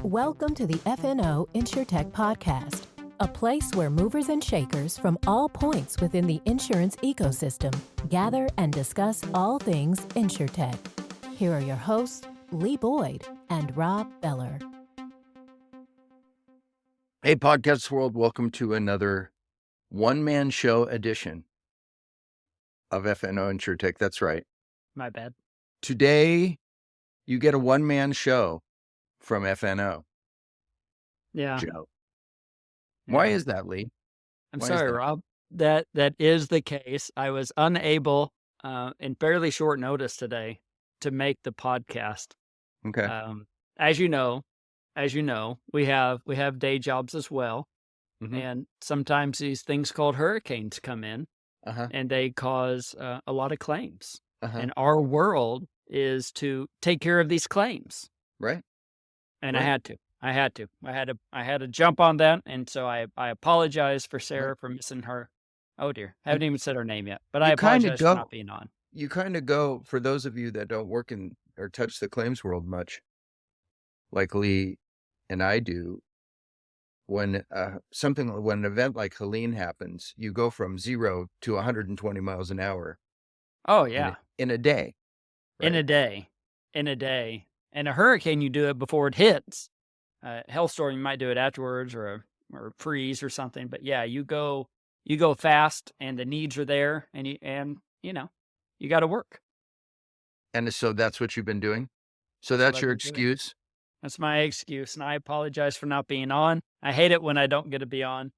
Welcome to the FNO InsureTech Podcast, a place where movers and shakers from all points within the insurance ecosystem gather and discuss all things InsureTech. Here are your hosts, Lee Boyd and Rob Beller. Hey, podcast world, welcome to another one-man show edition of FNO InsureTech. That's right. My bad. Today, you get a one-man show from FNO. Yeah. Joe. Why is that, Lee? I'm Why is sorry, that? Rob. That is the case. I was unable, in fairly short notice today, to make the podcast. Okay. As you know, we have day jobs as well, and sometimes these things called hurricanes come in, and they cause a lot of claims. And our world is to take care of these claims. Right. And Right. I had to jump on that. And so I apologize for Sarah for missing her. Oh dear. I haven't even said her name yet, but I You kinda apologize go- for not being on. You kind of go, for those of you that don't work in or touch the claims world much, like Lee and I do, when an event like Helene happens, you go from 0 to 120 miles an hour Oh yeah. in a day. In a day. And a hurricane, you do it before it hits. Hailstorm, you might do it afterwards or freeze or something. But yeah, you go fast and the needs are there and you got to work. And so that's what you've been doing? So that's what your I've been doing. excuse? That's my excuse, and I apologize for not being on. I hate it when I don't get to be on,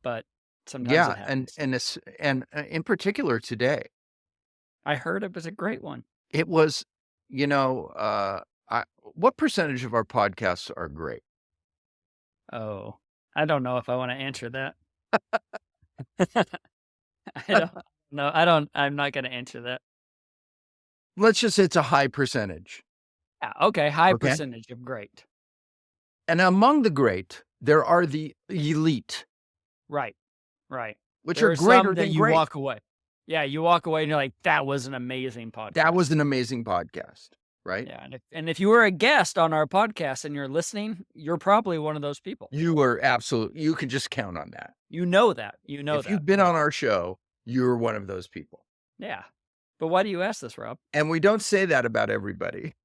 but sometimes it Yeah, happens. and in particular today, I heard it was a great one. it was, what percentage of our podcasts are great? Oh, I don't know if I want to answer that. I don't know. I'm not going to answer that. Let's just say it's a high percentage. Yeah, okay, high Okay. percentage of great. And among the great, there are the elite, Right. which There are some greater that than you great. walk away. Yeah, you walk away and you're like, that was an amazing podcast. That was an amazing podcast, right? Yeah, and if you were a guest on our podcast and you're listening, you're probably one of those people. You can just count on that. You know that. If you've been on our show, you're one of those people. Yeah. But why do you ask this, Rob? And we don't say that about everybody,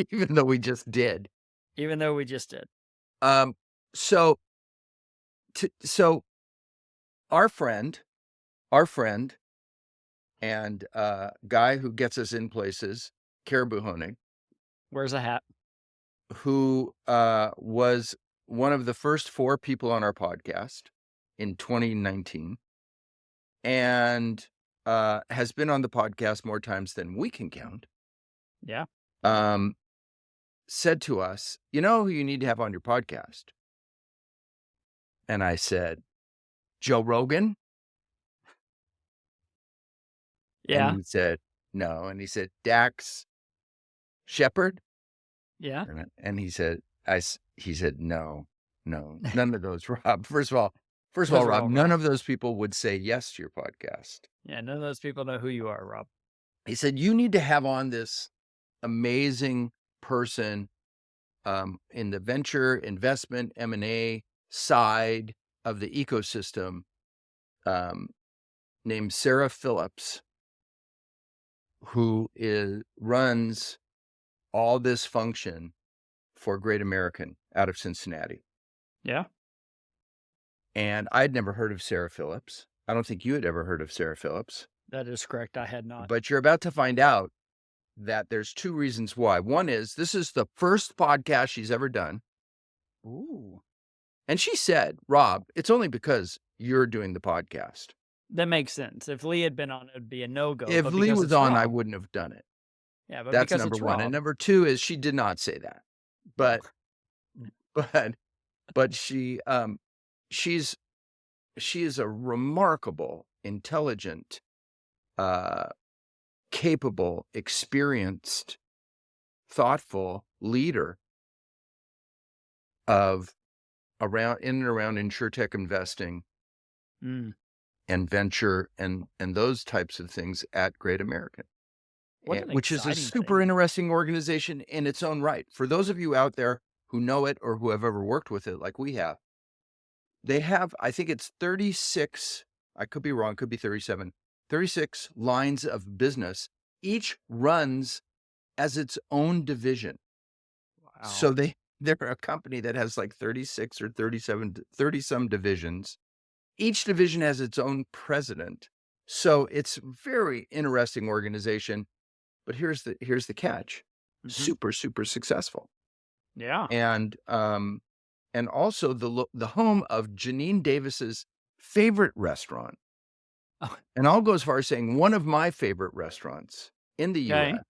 even though we just did. Even though we just did. So our friend and guy who gets us in places, Caribou Honig, Where's a hat? who was one of the first 4 people on our podcast in 2019 and has been on the podcast more times than we can count. Yeah. Said to us, you know who you need to have on your podcast? And I said, Joe Rogan? Yeah. And he said, no. And he said, Dax Shepard? Yeah. And he said, no, none of those, Rob. First of all, Rob, none of those people would say yes to your podcast. Yeah, none of those people know who you are, Rob. He said, you need to have on this amazing person in the venture investment M&A side of the ecosystem named Sara Phillips, who runs all this function for Great American out of Cincinnati. Yeah. And I'd never heard of Sara Phillips. I don't think you had ever heard of Sara Phillips. That is correct. I had not. But you're about to find out that there's 2 reasons why. One is this is the first podcast she's ever done. Ooh. And she said, Rob, it's only because you're doing the podcast. That makes sense. If Lee had been on, it would be a no-go. If but Lee because was it's on, Rob. I wouldn't have done it. Yeah, but That's because number it's 1. Rob. And number 2 is she did not say that. But she is a remarkable, intelligent, capable, experienced, thoughtful leader of in and around InsureTech investing and venture and those types of things at Great American, which is a super interesting organization in its own right. For those of you out there who know it or who have ever worked with it like we have. They have, I think it's 36, I could be wrong, could be 37, 36 lines of business. Each runs as its own division. Wow. So they're a company that has like 36 or 37, 30 some divisions. Each division has its own president. So it's a very interesting organization. But here's the catch. Super, super successful. Yeah. And also the home of Janine Davis's favorite restaurant. Oh. And I'll go as far as saying one of my favorite restaurants in the Okay. U.S.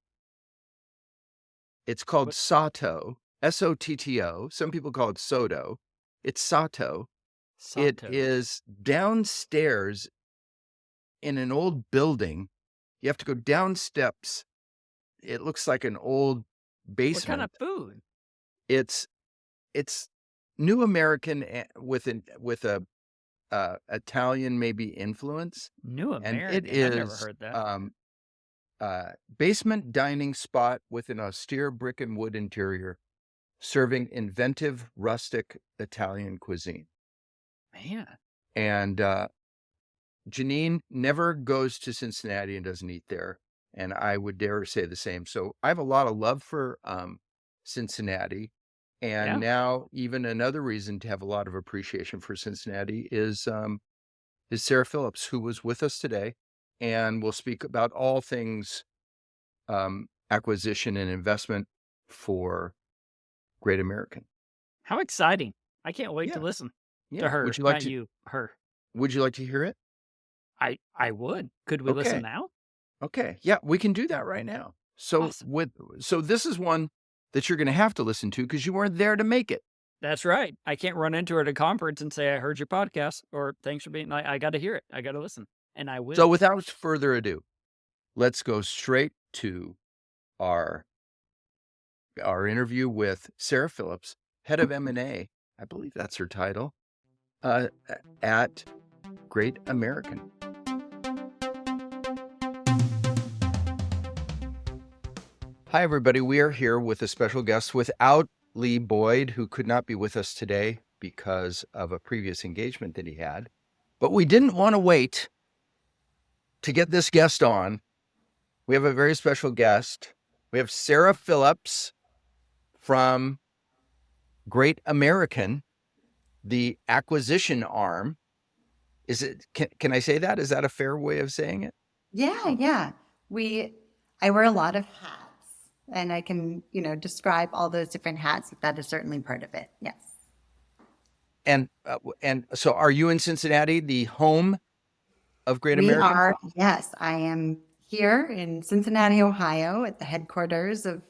It's called Sato, S-O-T-T-O. Some people call it Soto. It's Sato. It is downstairs in an old building. You have to go down steps. It looks like an old basement. What kind of food? It's New American with a Italian maybe influence. New American. And it is I've never heard that. Basement dining spot with an austere brick and wood interior, serving inventive rustic Italian cuisine. Man. And Janine never goes to Cincinnati and doesn't eat there. And I would dare say the same. So I have a lot of love for Cincinnati. And now even another reason to have a lot of appreciation for Cincinnati is Sara Phillips, who was with us today. And we'll speak about all things acquisition and investment for Great American. How exciting. I can't wait to listen to her. Would you like not you, her. Would you like to hear it? I would. Could we listen now? Okay. Yeah, we can do that right now. So Awesome. so this is one that you're going to have to listen to because you weren't there to make it. That's right. I can't run into her at a conference and say, I heard your podcast, or thanks for being, I got to hear it. I got to listen. And I will. So without further ado, let's go straight to our interview with Sara Phillips, head of M&A. I believe that's her title, at Great American. Hi, everybody. We are here with a special guest without Lee Boyd, who could not be with us today because of a previous engagement that he had. But we didn't want to wait to get this guest on. We have a very special guest. We have Sara Phillips from Great American, the acquisition arm. Is it? Can I say that? Is that a fair way of saying it? Yeah. I wear a lot of hats. And I can, describe all those different hats. That is certainly part of it. Yes. And so are you in Cincinnati, the home of Great American? Yes. I am here in Cincinnati, Ohio, at the headquarters of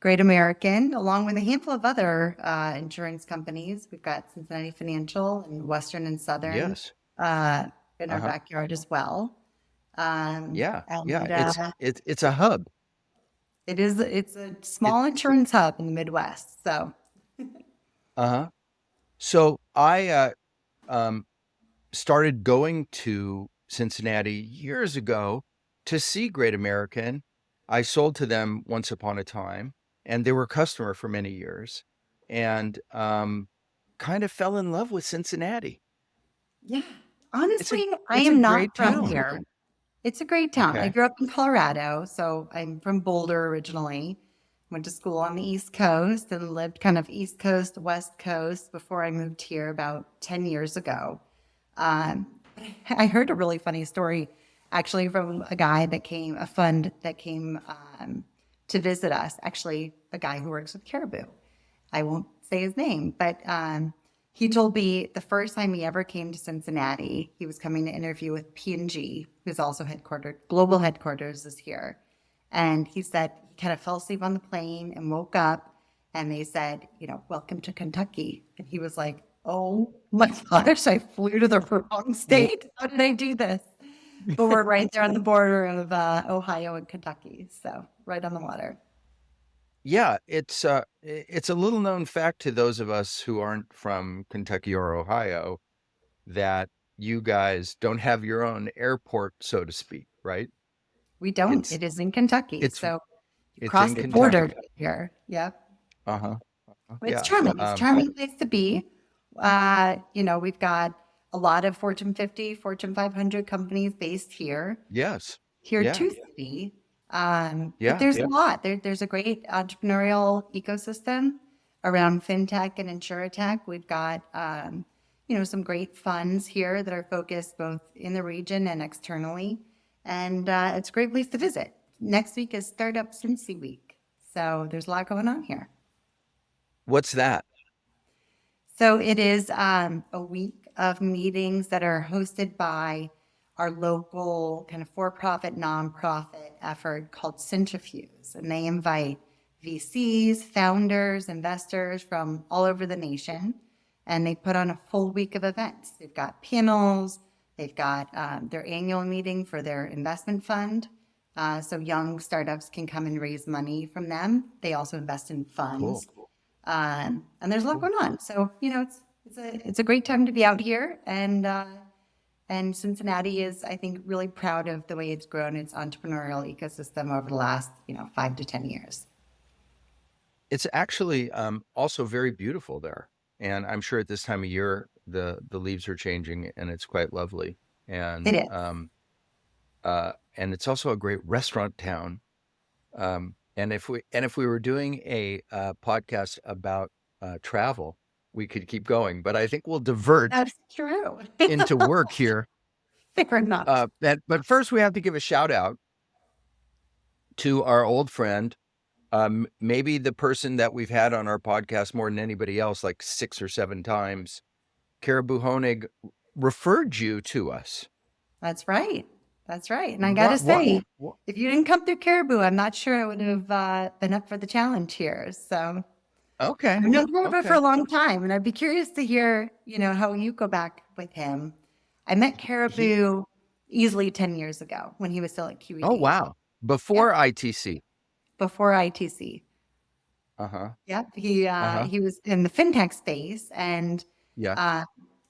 Great American, along with a handful of other insurance companies. We've got Cincinnati Financial and Western and Southern in our backyard as well. It's a hub. It's a small insurance hub in the Midwest. So. So I started going to Cincinnati years ago to see Great American. I sold to them once upon a time, and they were a customer for many years, and kind of fell in love with Cincinnati. Yeah. Honestly, I am not from here. It's a great town. Okay. I grew up in Colorado, so I'm from Boulder originally. Went to school on the East Coast and lived kind of East Coast, West Coast before I moved here about 10 years ago. I heard a really funny story actually from a fund that came to visit us, actually a guy who works with Caribou. I won't say his name, but he told me the first time he ever came to Cincinnati, he was coming to interview with P&G, who's also global headquarters is here. And he said he kind of fell asleep on the plane and woke up and they said, welcome to Kentucky. And he was like, oh my gosh, I flew to the wrong state. How did I do this? But we're right there on the border of Ohio and Kentucky. So right on the water. Yeah, it's a little known fact to those of us who aren't from Kentucky or Ohio that you guys don't have your own airport, so to speak, right? We don't. It is in Kentucky. So you cross the Kentucky. border here. Yep. It's charming. It's a charming place to be. We've got a lot of Fortune 50, Fortune 500 companies based here. Yes. Here Yeah. to see. But there's a lot. There's a great entrepreneurial ecosystem around fintech and insuretech. We've got some great funds here that are focused both in the region and externally, and it's a great place to visit. Next week is Startup Cincy Week, so there's a lot going on here. What's that? So it is a week of meetings that are hosted by our local kind of for-profit, nonprofit effort called Centrifuge. And they invite VCs, founders, investors from all over the nation. And they put on a full week of events. They've got panels. They've got their annual meeting for their investment fund. So young startups can come and raise money from them. They also invest in funds. Cool. And there's a lot going on. So, it's a great time to be out here. And Cincinnati is, I think, really proud of the way it's grown its entrepreneurial ecosystem over the last, 5 to 10 years. It's actually also very beautiful there. And I'm sure at this time of year, the leaves are changing and it's quite lovely. And It is. And it's also a great restaurant town. And if we were doing a podcast about travel, we could keep going. But I think we'll divert That's true. into work here. Fair enough. But first, we have to give a shout out to our old friend, maybe the person that we've had on our podcast more than anybody else, like 6 or 7 times. Caribou Honig referred you to us. That's right. And I got to say, if you didn't come through Caribou, I'm not sure I would have been up for the challenge here. So, okay. I've known Caribou for a long time, and I'd be curious to hear, how you go back with him. I met Caribou easily 10 years ago when he was still at QED. Oh, wow. Before ITC. Before ITC. Uh-huh. Yep. He was in the fintech space, and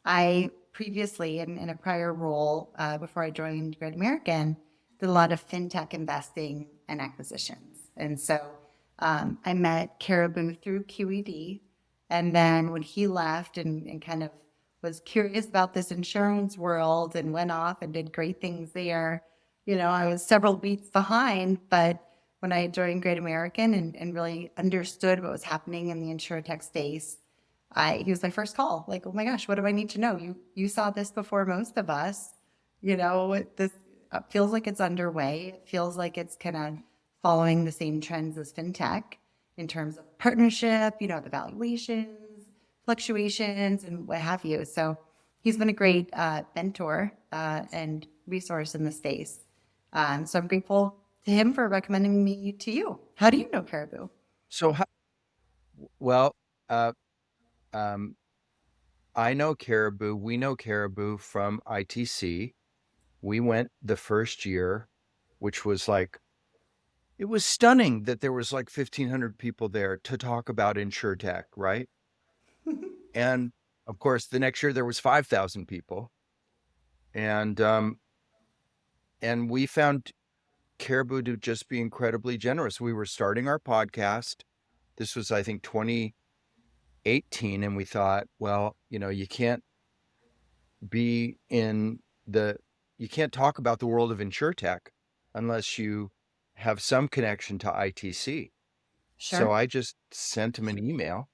I previously, in a prior role before I joined Great American, did a lot of fintech investing and acquisitions. And so I met Caribou through QED. And then when he left and kind of was curious about this insurance world and went off and did great things there, I was several beats behind. But when I joined Great American and really understood what was happening in the InsureTech space, he was my first call. Like, oh my gosh, what do I need to know? You saw this before most of us. This feels like it's underway. It feels like it's kind of following the same trends as fintech in terms of partnership, the valuations, fluctuations, and what have you. So he's been a great mentor and resource in the space. So I'm grateful to him for recommending me to you. How do you know Caribou? So, I know Caribou. We know Caribou from ITC. We went the first year, which was it was stunning that there was 1,500 people there to talk about InsureTech, right? And of course, the next year there was 5,000 people. And we found Caribou to just be incredibly generous. We were starting our podcast. This was, I think, 2018. And we thought, well, you can't talk about the world of InsureTech unless you have some connection to ITC. Sure. So I just sent him an email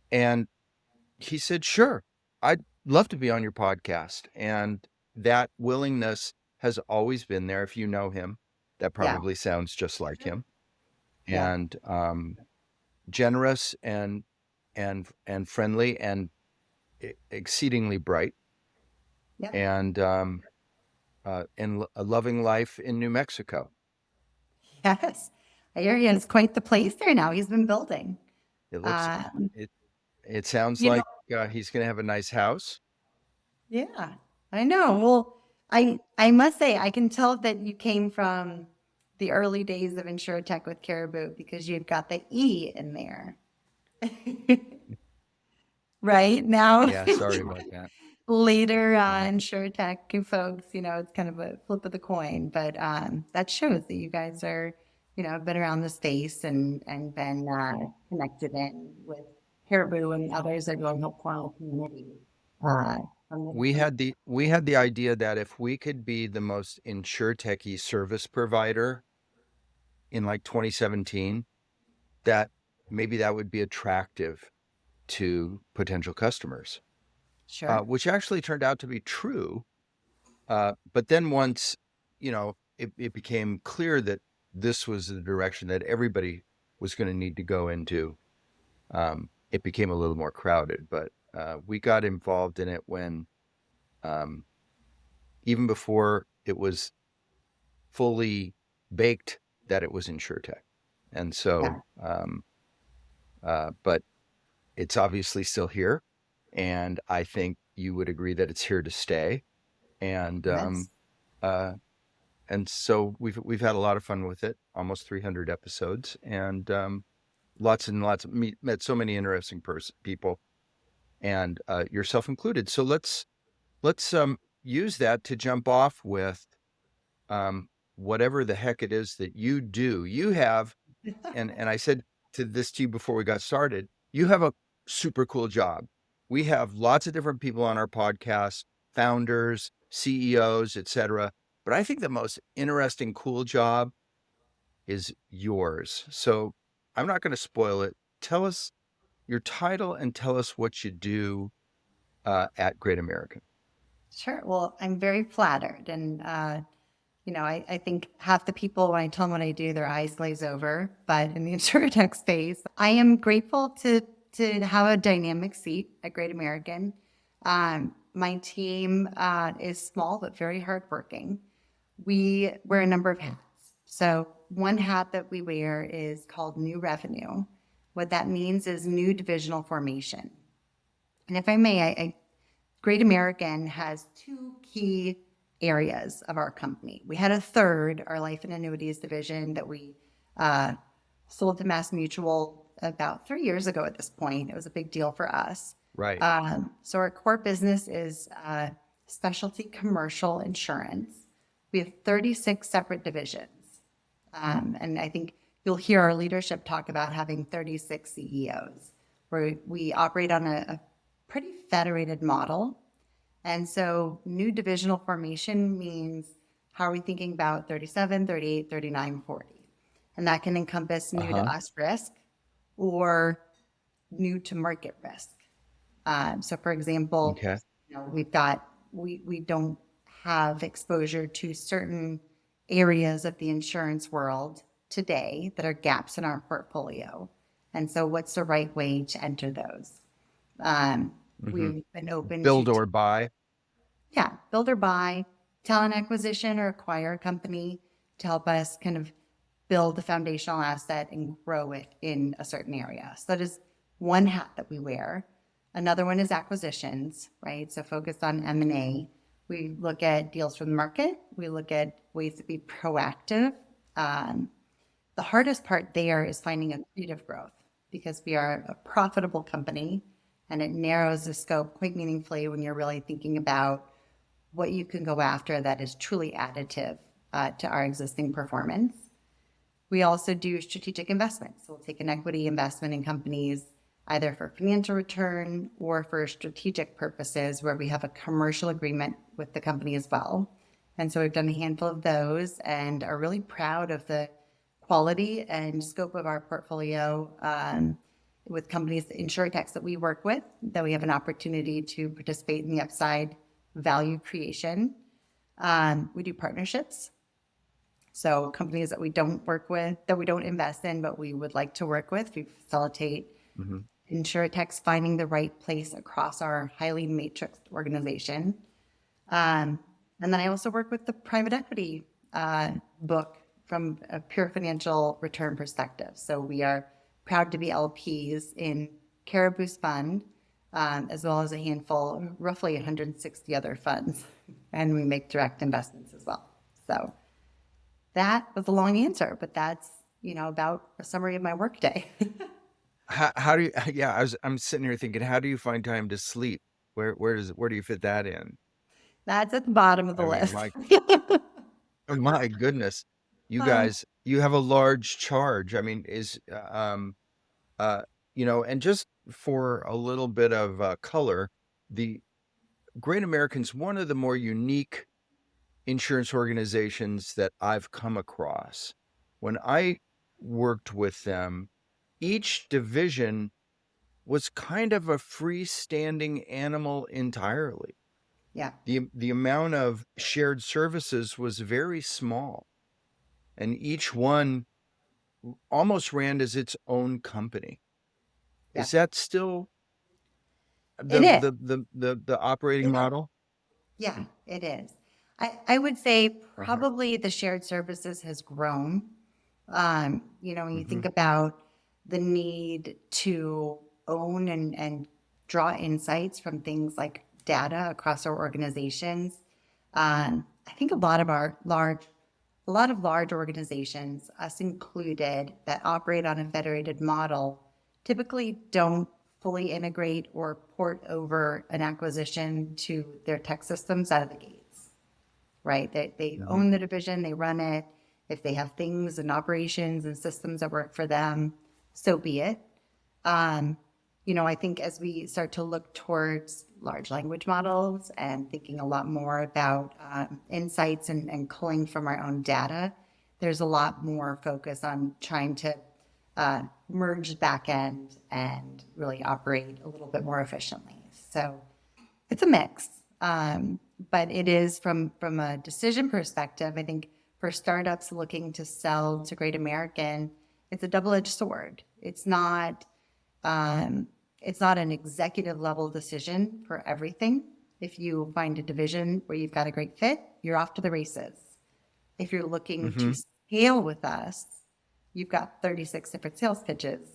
and he said, sure, I'd love to be on your podcast. And that willingness has always been there. If you know him, that probably sounds just like him. Yeah. And generous and friendly and exceedingly bright. Yeah. And a loving life in New Mexico. Yes. I hear he has quite the place there now. He's been building. It looks it sounds like he's going to have a nice house. Yeah, I know. Well, I must say, I can tell that you came from the early days of InsureTech with Caribou because you've got the E in there. Right now. Yeah, sorry about that. Later, InsureTech folks, it's kind of a flip of the coin, but that shows that you guys are, I've been around the space and been connected in with Caribou and others that go and help form a community. We had the idea that if we could be the most InsureTech service provider in like 2017, that maybe that would be attractive to potential customers, Sure. which actually turned out to be true. But then once, it became clear that this was the direction that everybody was going to need to go into, it became a little more crowded. But we got involved in it when, even before it was fully baked that it was InsureTech. And so, but it's obviously still here. And I think you would agree that it's here to stay. And, Yes. and so we've had a lot of fun with it, almost 300 episodes, and lots and lots of met so many interesting people, and yourself included. So let's use that to jump off with whatever the heck it is that you do. You have, and I said to you before we got started, you have a super cool job. We have lots of different people on our podcast, founders, CEOs, etc. But I think the most interesting, cool job is yours. So I'm not going to spoil it. Tell us your title and tell us what you do at Great American. Sure. Well, I'm very flattered. And, I think half the people, when I tell them what I do, their eyes glaze over. But in the InsureTech space, I am grateful to have a dynamic seat at Great American. My team is small, but very hardworking. We wear a number of hats. So one hat that we wear is called new revenue. What that means is new divisional formation. And if I may, Great American has two key areas of our company. We had a third, our life and annuities division, that we sold to Mass Mutual about 3 years ago at this point. It was a big deal for us. Right. So our core business is specialty commercial insurance. We have 36 separate divisions. And I think you'll hear our leadership talk about having 36 CEOs, where we operate on a pretty federated model. And so new divisional formation means how are we thinking about 37, 38, 39, 40? And that can encompass new to us risk or new to market risk. So for example, we don't have exposure to certain areas of the insurance world today that are gaps in our portfolio. And so what's the right way to enter those? We've been open build or buy. Yeah, build or buy, talent acquisition, or acquire a company to help us kind of build the foundational asset and grow it in a certain area. So that is one hat that we wear. Another one is acquisitions, right? So focused on M&A. We look at deals from the market. We look at ways to be proactive. The hardest part there is finding accretive growth, because we are a profitable company, and it narrows the scope quite meaningfully when you're really thinking about what you can go after that is truly additive to our existing performance. We also do strategic investments. So we'll take an equity investment in companies either for financial return or for strategic purposes, where we have a commercial agreement with the company as well. And so we've done a handful of those and are really proud of the quality and scope of our portfolio with companies, InsureTechs that we work with, that we have an opportunity to participate in the upside value creation. We do partnerships. So companies that we don't work with, that we don't invest in, but we would like to work with, we facilitate InsureTechs finding the right place across our highly matrixed organization. And then I also work with the private equity book from a pure financial return perspective. So we are proud to be LPs in Caribou's fund, as well as a handful, roughly 160 other funds. And we make direct investments as well. So that was a long answer, but that's, about a summary of my workday. How do you, I'm sitting here thinking, how do you find time to sleep? Where do you fit that in? That's at the bottom of the list. My goodness. you guys, you have a large charge. I mean, and just for a little bit of color, the Great American's one of the more unique insurance organizations that I've come across. When I worked with them, each division was kind of a freestanding animal entirely. Yeah. The amount of shared services was very small, and each one almost ran as its own company. Yeah. Is that still It is. the operating model? Yeah, it is. I would say probably the shared services has grown. When you think about the need to own and draw insights from things like data across our organizations, I think a lot of large organizations, us included, that operate on a federated model typically don't fully integrate or port over an acquisition to their tech systems out of the gates, right? They own the division, they run it. If they have things and operations and systems that work for them, so be it. I think as we start to look towards large language models and thinking a lot more about insights and culling from our own data, there's a lot more focus on trying to merge back end and really operate a little bit more efficiently. So it's a mix. But it is from a decision perspective, I think for startups looking to sell to Great American, it's a double-edged sword. It's not an executive level decision for everything. If you find a division where you've got a great fit, you're off to the races. If you're looking to scale with us, you've got 36 different sales pitches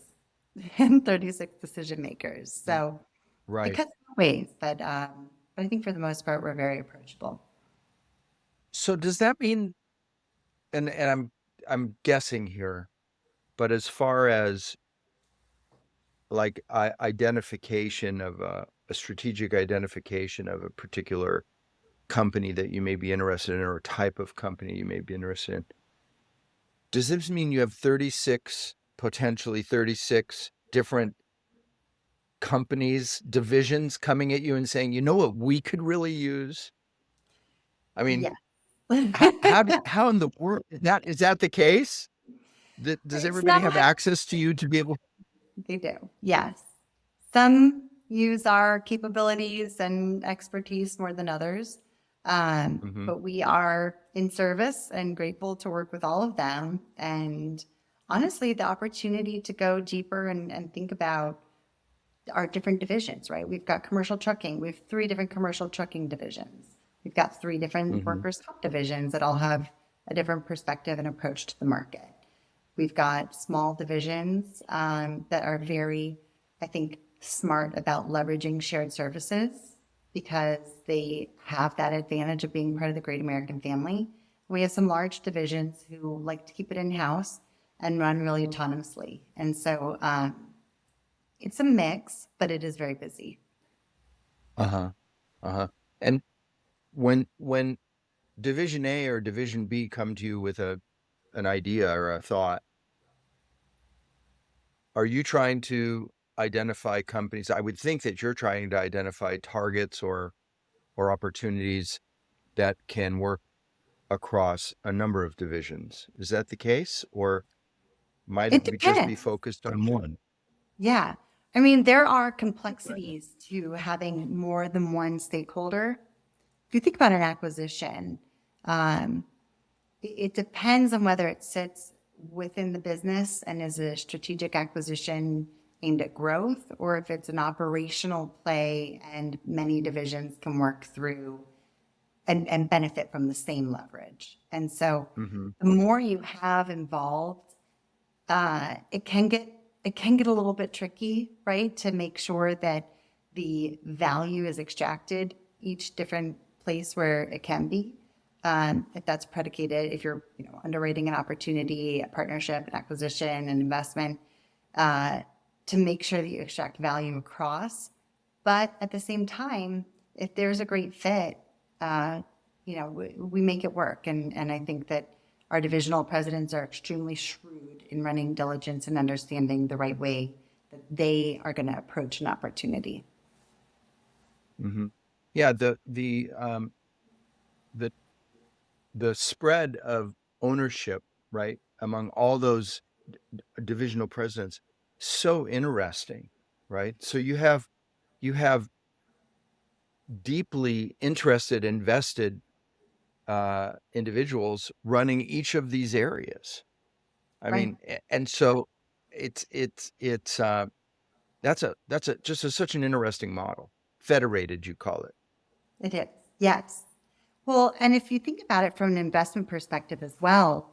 and 36 decision makers. So it cuts both ways, but I think for the most part, we're very approachable. So does that mean, and I'm guessing here, but as far as like identification of a strategic identification of a particular company that you may be interested in, or a type of company you may be interested in, does this mean you have potentially 36 different companies, divisions coming at you and saying, you know what we could really use? I mean, how in the world is that the case? Does everybody have access to you to be able? They do, yes. Some use our capabilities and expertise more than others, but we are in service and grateful to work with all of them. And honestly, the opportunity to go deeper and think about our different divisions, right? We've got commercial trucking. We have 3 different commercial trucking divisions. We've got 3 different workers' comp divisions that all have a different perspective and approach to the market. We've got small divisions that are very, I think, smart about leveraging shared services because they have that advantage of being part of the Great American family. We have some large divisions who like to keep it in-house and run really autonomously. And so it's a mix, but it is very busy. And when Division A or Division B come to you with an idea or a thought, are you trying to identify companies? I would think that you're trying to identify targets or opportunities that can work across a number of divisions. Is that the case, or might it just be focused on one? Yeah. I mean, there are complexities to having more than one stakeholder. If you think about an acquisition, it depends on whether it sits within the business and is a strategic acquisition aimed at growth, or if it's an operational play and many divisions can work through and benefit from the same leverage. And so the more you have involved, it can get a little bit tricky, right? To make sure that the value is extracted each different place where it can be. If that's predicated, if you're underwriting an opportunity, a partnership, an acquisition, an investment, to make sure that you extract value across. But at the same time, if there's a great fit, we make it work. And I think that our divisional presidents are extremely shrewd in running diligence and understanding the right way that they are going to approach an opportunity. Mm-hmm. Yeah, the spread of ownership, right, among all those divisional presidents, so interesting, right? So you have deeply interested, invested individuals running each of these areas. I Right. mean, and so it's that's such an interesting model. Federated, you call it. It is. Yes. Well, and if you think about it from an investment perspective as well,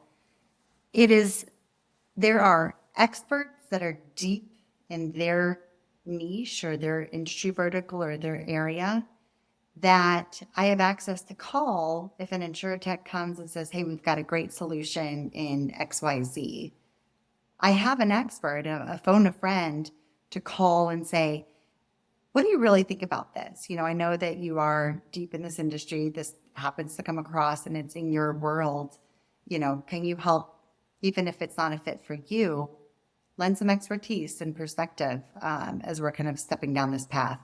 there are experts that are deep in their niche or their industry vertical or their area that I have access to call if an InsureTech comes and says, hey, we've got a great solution in XYZ. I have an expert, a phone a friend to call and say, what do you really think about this? I know that you are deep in this industry. This happens to come across and it's in your world. Can you help, even if it's not a fit for you, lend some expertise and perspective as we're kind of stepping down this path,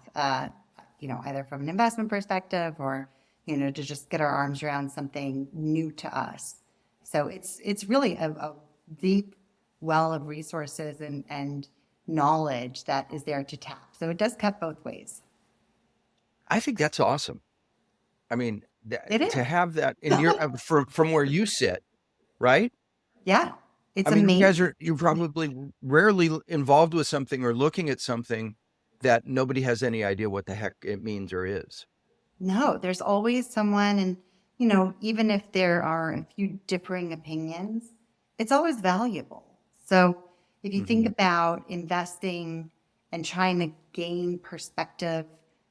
either from an investment perspective or, to just get our arms around something new to us. So it's really a deep well of resources and knowledge that is there to tap. So it does cut both ways. I think that's awesome. I mean, It is. to have that in your from where you sit, right? Yeah, it's I mean, amazing. you're probably rarely involved with something or looking at something that nobody has any idea what the heck it means or is. No, there's always someone, and even if there are a few differing opinions, it's always valuable. So if you think about investing and trying to gain perspective,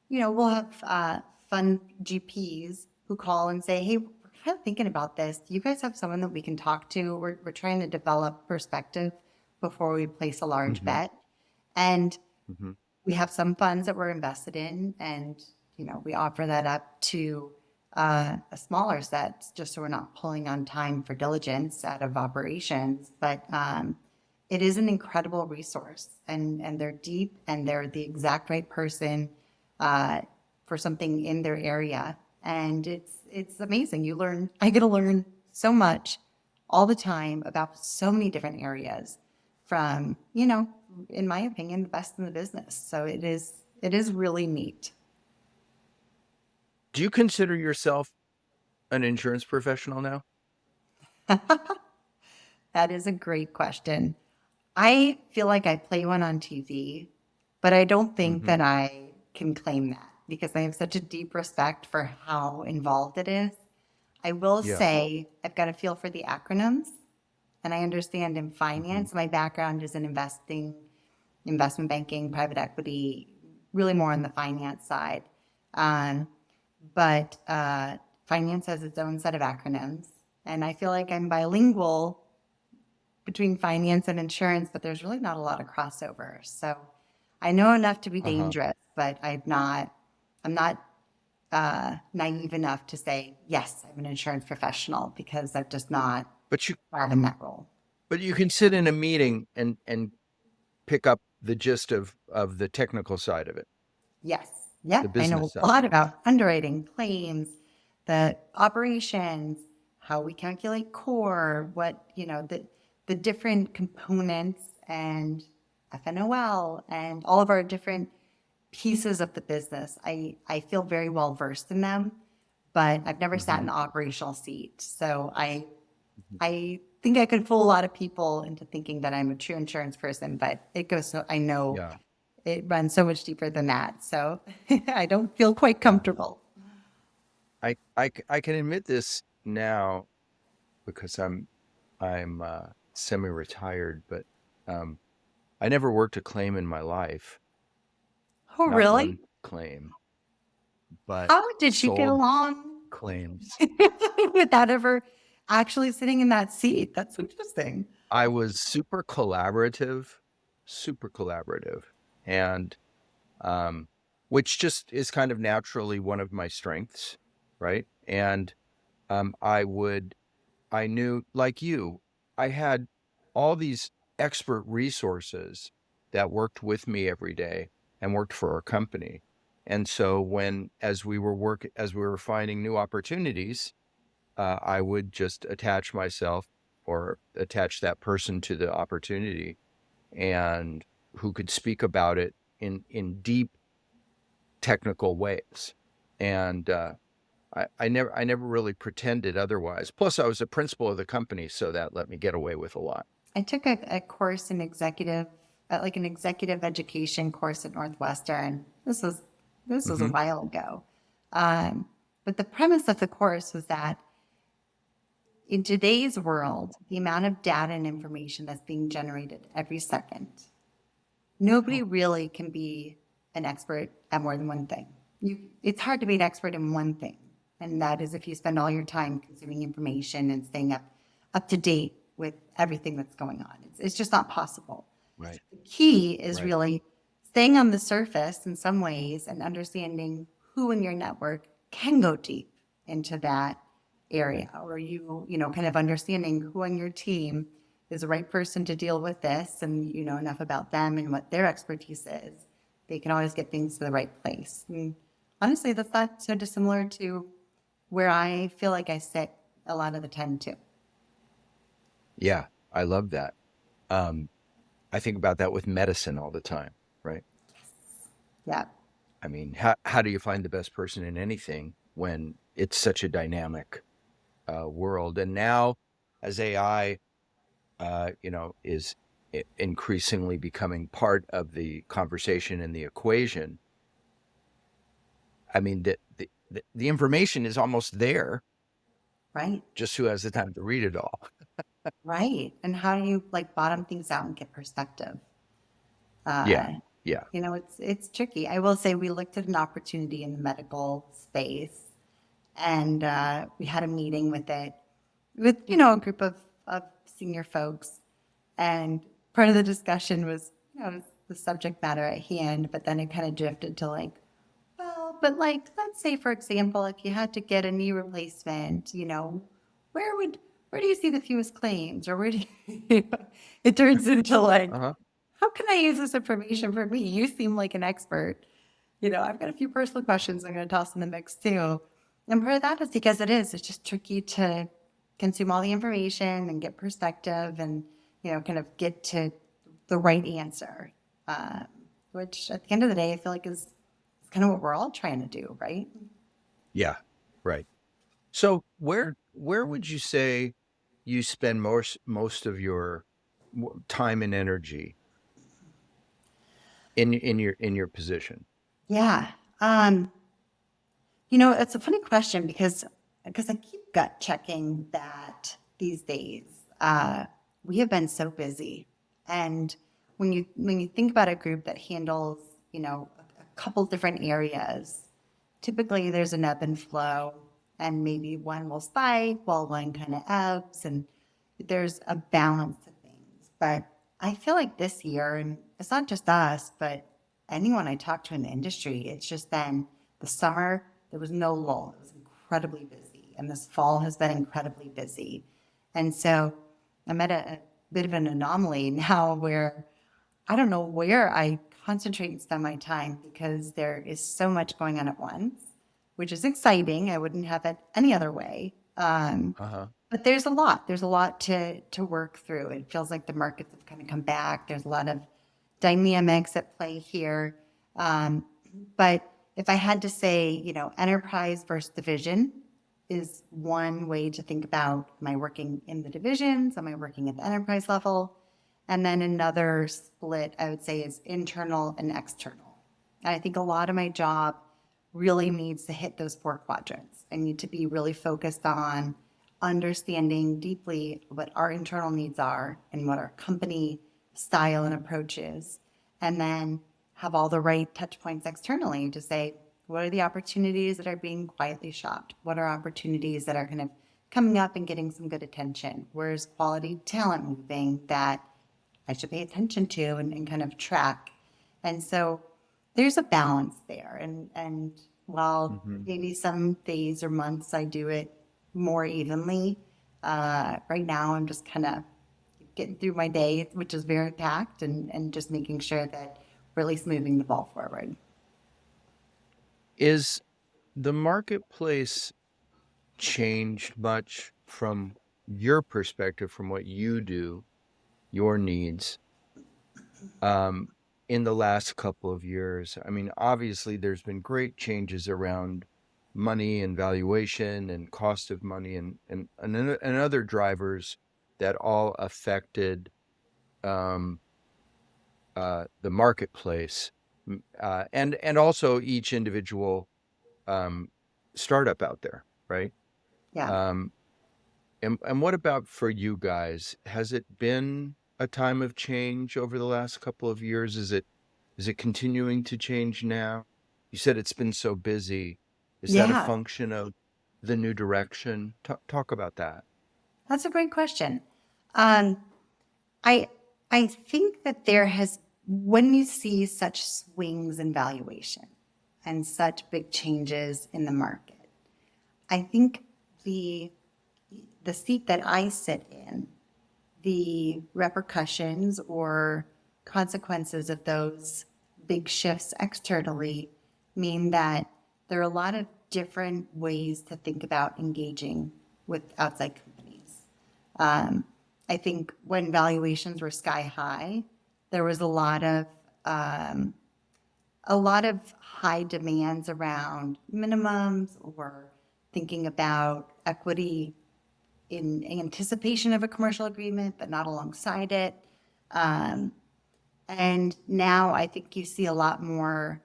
we'll have fund GPs who call and say, hey, we're kind of thinking about this. Do you guys have someone that we can talk to? We're trying to develop perspective before we place a large bet. And we have some funds that we're invested in, and we offer that up to a smaller set, just so we're not pulling on time for diligence out of operations. But it is an incredible resource, and they're deep, and they're the exact right person for something in their area, and it's amazing. I get to learn so much all the time about so many different areas from in my opinion, the best in the business. So it is really neat. Do you consider yourself an insurance professional now? That is a great question. I feel like I play one on TV, but I don't think that I can claim that because I have such a deep respect for how involved it is. I will say I've got a feel for the acronyms, and I understand in finance. My background is in investment banking, private equity, really more on the finance side. But finance has its own set of acronyms. And I feel like I'm bilingual between finance and insurance, but there's really not a lot of crossover. So I know enough to be dangerous, but I'm not naive enough to say, yes, I'm an insurance professional, because I'm just not in that role. But you can sit in a meeting and pick up the gist of the technical side of it. Yes. Yeah. I know a lot about underwriting, claims, the operations, how we calculate core, what, the different components and FNOL and all of our different pieces of the business. I feel very well versed in them, but I've never sat in the operational seat. So I think I could fool a lot of people into thinking that I'm a true insurance person, but I know it runs so much deeper than that. So I don't feel quite comfortable. I can admit this now because I'm semi-retired, but I never worked a claim in my life. Oh, Not really? one claim. But how did you get along claims without ever actually sitting in that seat? That's interesting. I was super collaborative, and which just is kind of naturally one of my strengths, right? And I I knew, like you, I had all these expert resources that worked with me every day and worked for our company. And so as we were finding new opportunities, I would just attach myself or attach that person to the opportunity, and who could speak about it in deep technical ways. And I never really pretended otherwise. Plus, I was a principal of the company, so that let me get away with a lot. I took a course in like an executive education course at Northwestern. This was a while ago. But the premise of the course was that in today's world, the amount of data and information that's being generated every second, nobody really can be an expert at more than one thing. It's hard to be an expert in one thing. And that is if you spend all your time consuming information and staying up to date with everything that's going on. It's just not possible. Right. The key is really staying on the surface in some ways and understanding who in your network can go deep into that area, or kind of understanding who on your team is the right person to deal with this, and you know enough about them and what their expertise is. They can always get things to the right place. And honestly, that's not so dissimilar to where I feel like I sit a lot of the time too. Yeah, I love that. I think about that with medicine all the time, right? Yeah. I mean, how do you find the best person in anything when it's such a dynamic world? And now, as AI, is increasingly becoming part of the conversation and the equation, I mean, the information is almost there. Right. Just who has the time to read it all? Right. And how do you like bottom things out and get perspective? Yeah. It's tricky. I will say we looked at an opportunity in the medical space, and we had a meeting with a group of senior folks. And part of the discussion was, the subject matter at hand, but then it kind of drifted to like, well, but like, let's say, for example, if you had to get a knee replacement, where do you see the fewest claims? Or where do you, it turns into like, how can I use this information for me? You seem like an expert. I've got a few personal questions I'm going to toss in the mix too. And part of that is because it's just tricky to consume all the information and get perspective and, kind of get to the right answer, which at the end of the day, I feel like is kind of what we're all trying to do, right? Yeah, right. So where would you say you spend most of your time and energy in your position? Yeah. It's a funny question because I keep gut checking that these days. We have been so busy. And when you think about a group that handles, a couple different areas, typically there's an ebb and flow, and maybe one will spike while one kind of ebbs, and there's a balance to things. But I feel like this year, and it's not just us, but anyone I talk to in the industry, it's just been the summer, there was no lull. It was incredibly busy. And this fall has been incredibly busy. And so I'm at a bit of an anomaly now where I don't know where I concentrate and spend my time because there is so much going on at once, which is exciting. I wouldn't have it any other way. But there's a lot. There's a lot to work through. It feels like the markets have kind of come back. There's a lot of dynamics at play here. But if I had to say, enterprise versus division is one way to think about, am I working in the divisions? Am I working at the enterprise level? And then another split, I would say, is internal and external. And I think a lot of my job really needs to hit those 4 quadrants. I need to be really focused on understanding deeply what our internal needs are and what our company style and approach is, and then have all the right touch points externally to say, what are the opportunities that are being quietly shopped? What are opportunities that are kind of coming up and getting some good attention? Where's quality talent moving that I should pay attention to and kind of track? And so there's a balance there. And while maybe some days or months I do it more evenly, Right now, I'm just kind of getting through my day, which is very packed, and just making sure that we're at least moving the ball forward. Is the marketplace changed much from your perspective, from what you do, your needs, in the last couple of years? I mean, obviously, there's been great changes around money and valuation and cost of money and other drivers that all affected the marketplace, and also each individual startup out there, right? Yeah. Um, and what about for you guys? Has it been a time of change over the last couple of years? Is it continuing to change now? You said it's been so busy. Is that a Yeah, function of the new direction? Talk about that. that's a great question. Um, I I think that when you see such swings in valuation and such big changes in the market, I think the seat that I sit in, the repercussions or consequences of those big shifts externally mean that there are a lot of different ways to think about engaging with outside companies. Um, I think when valuations were sky high, there was um, a lot of high demands around minimums or thinking about equity in anticipation of a commercial agreement, but not alongside it. Um, and now I think you see a lot more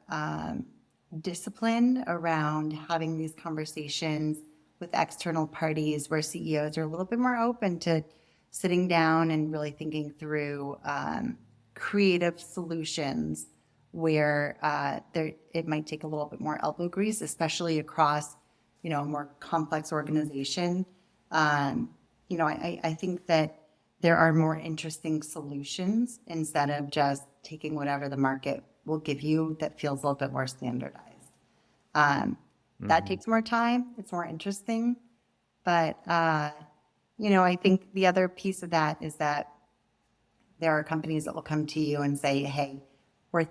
discipline around having these conversations with external parties where CEOs are a little bit more open to sitting down and really thinking through creative solutions where it might take a little bit more elbow grease, especially across, a more complex organization. Um, I think that there are more interesting solutions instead of just taking whatever the market will give you that feels a little bit more standardized. That takes more time. It's more interesting. But, I think the other piece of that is that there are companies that will come to you and say, hey, we're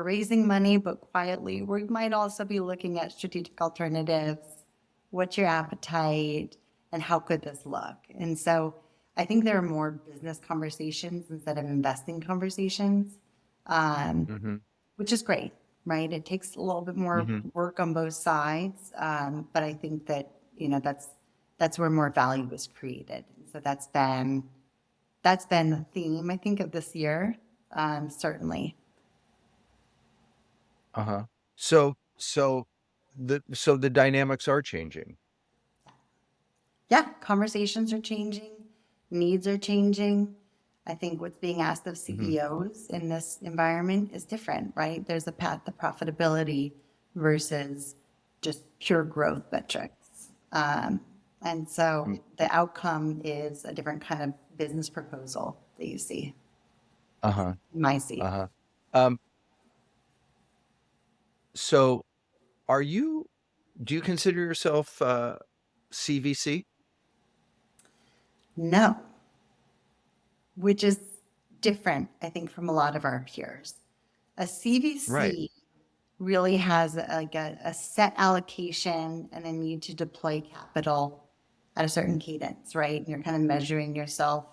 raising money, but quietly, we might also be looking at strategic alternatives. What's your appetite? And how could this look? And so I think there are more business conversations instead of investing conversations, Mm-hmm. which is great, right? It takes a little bit more Mm-hmm. work on both sides. But I think that, that's where more value is created. So that's been the theme, I think, of this year, certainly. Uh-huh. So the dynamics are changing. Yeah, conversations are changing, needs are changing. I think what's being asked of Mm-hmm. CEOs in this environment is different, right? There's a path to profitability versus just pure growth metrics. And so the outcome is a different kind of business proposal that you see, Uh-huh. in my seat. Uh-huh. Um, so do you consider yourself CVC? No, which is different, I think, from a lot of our peers. A Right. CVC really has a set allocation and a need to deploy capital at a certain cadence, right? And you're kind of measuring yourself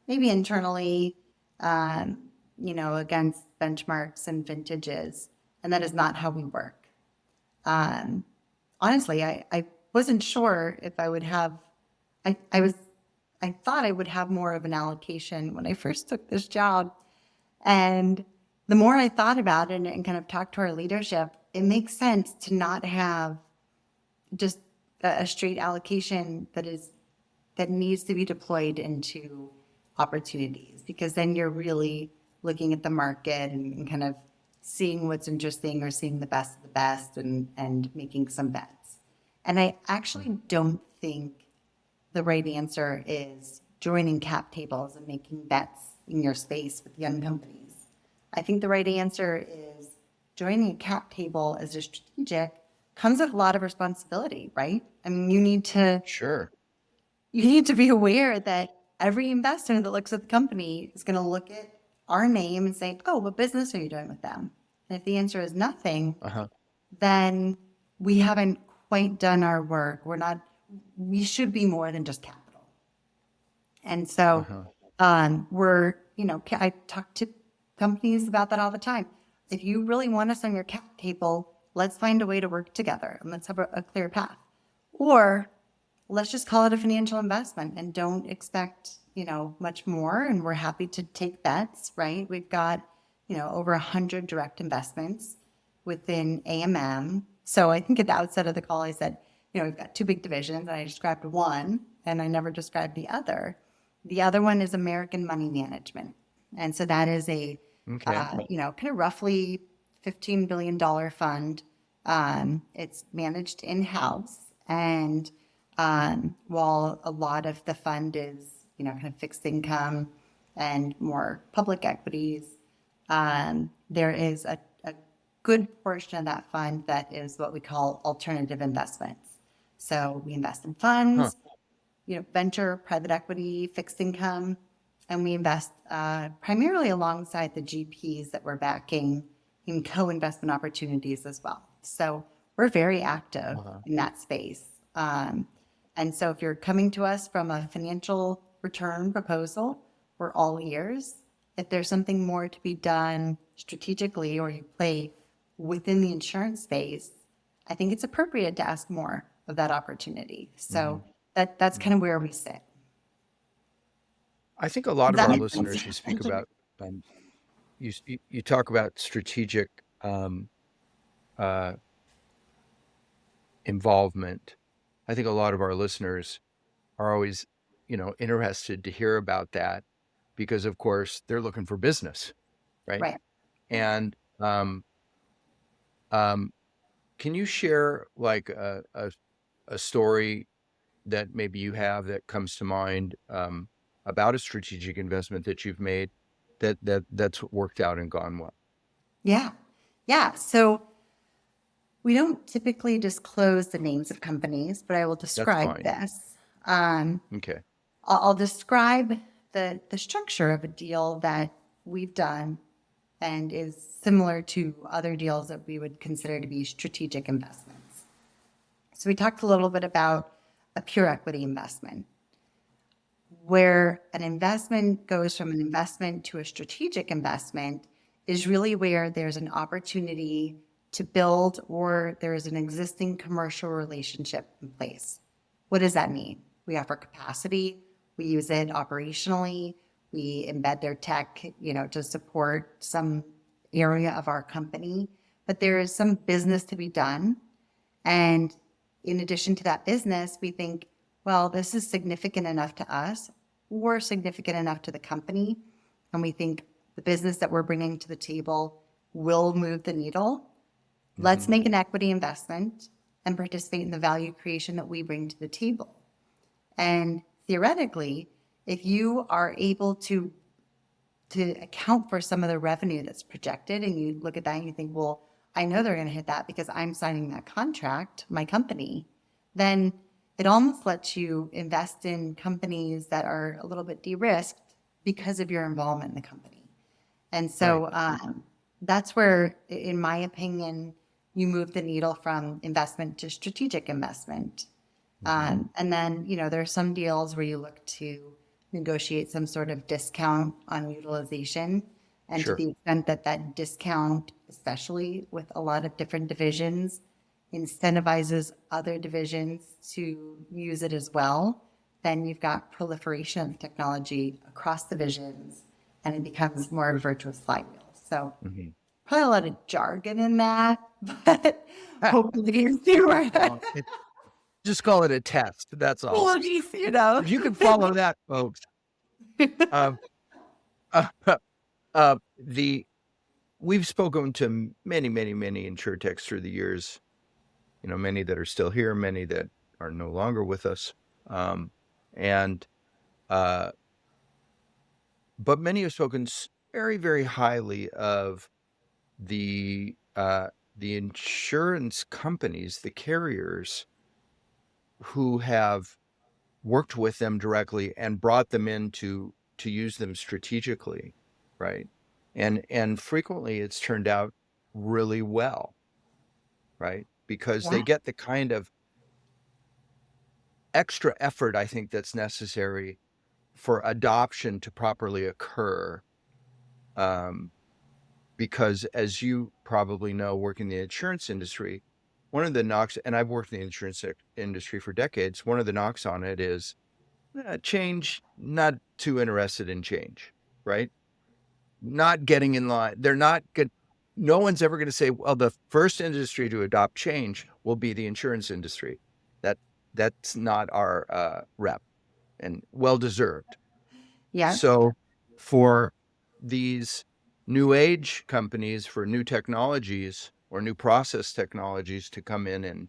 maybe internally, against benchmarks and vintages. And that is not how we work. Um, Honestly, I wasn't sure if I would have, I thought I would have more of an allocation when I first took this job. And the more I thought about it and kind of talked to our leadership, it makes sense to not have just a straight allocation that needs to be deployed into opportunities, because then you're really looking at the market and kind of seeing what's interesting or seeing the best of the best and making some bets. And I actually don't think the right answer is joining cap tables and making bets in your space with young companies. I think the right answer is joining a cap table as a strategic comes with a lot of responsibility, right? I mean, you need to Sure. you need to be aware that every investor that looks at the company is going to look at our name and say, oh, what business are you doing with them? And if the answer is nothing, then we haven't quite done our work. We should be more than just capital. And so I talk to companies about that all the time. If you really want us on your cap table, let's find a way to work together and let's have a clear path. Or let's just call it a financial investment and don't expect, much more. And we're happy to take bets, right? We've got, over 100 direct investments within AMM. So I think at the outset of the call, I said, we've got two big divisions, and I described one and I never described the other. The other one is American Money Management. And so that is a, kind of roughly $15 billion fund. It's managed in-house. And while a lot of the fund is, kind of fixed income and more public equities, there is a good portion of that fund that is what we call alternative investments. So we invest in funds, venture, private equity, fixed income, and we invest primarily alongside the GPs that we're backing in co-investment opportunities as well. So we're very active in that space. And so if you're coming to us from a financial return proposal, we're all ears. If there's something more to be done strategically or you play within the insurance space, I think it's appropriate to ask more of that opportunity. So that's kind of where we sit. I think a lot of our listeners, you speak about, you talk about strategic involvement. I think a lot of our listeners are always, interested to hear about that because, of course, they're looking for business, right? Right. And can you share like a story that maybe you have that comes to mind about a strategic investment that you've made that's worked out and gone well? Yeah. So we don't typically disclose the names of companies, but I will describe this. Okay. I'll describe the structure of a deal that we've done and is similar to other deals that we would consider to be strategic investments. So we talked a little bit about a pure equity investment, where an investment goes from an investment to a strategic investment is really where there's an opportunity to build or there is an existing commercial relationship in place. What does that mean? We offer capacity, we use it operationally, we embed their tech, to support some area of our company, but there is some business to be done. And in addition to that business, we think, well, this is significant enough to us or significant enough to the company. And we think the business that we're bringing to the table will move the needle. Let's make an equity investment and participate in the value creation that we bring to the table. And theoretically, if you are able to account for some of the revenue that's projected and you look at that and you think, well, I know they're going to hit that because I'm signing that contract, my company, then it almost lets you invest in companies that are a little bit de-risked because of your involvement in the company. And so that's where, in my opinion, you move the needle from investment to strategic investment. And then, there are some deals where you look to negotiate some sort of discount on utilization. And to the extent that that discount, especially with a lot of different divisions, incentivizes other divisions to use it as well, then you've got proliferation of technology across divisions and it becomes more of a virtuous flywheel. So probably a lot of jargon in that, but hopefully you see where just call it a test. That's all. Apologies, If you can follow that, folks. We've spoken to many, many, many InsureTechs through the years. Many that are still here, many that are no longer with us, but many have spoken very, very highly of the insurance companies, the carriers, who have worked with them directly and brought them in to use them strategically, right? And frequently it's turned out really well, right? Because they get the kind of extra effort, I think, that's necessary for adoption to properly occur. Because as you probably know, working in the insurance industry, one of the knocks, and I've worked in the insurance industry for decades, one of the knocks on it is change, not too interested in change, right? Not getting in line. They're not good. No one's ever going to say, well, the first industry to adopt change will be the insurance industry. That's not our rep, and well-deserved. Yeah. So for these new age companies, for new technologies or new process technologies to come in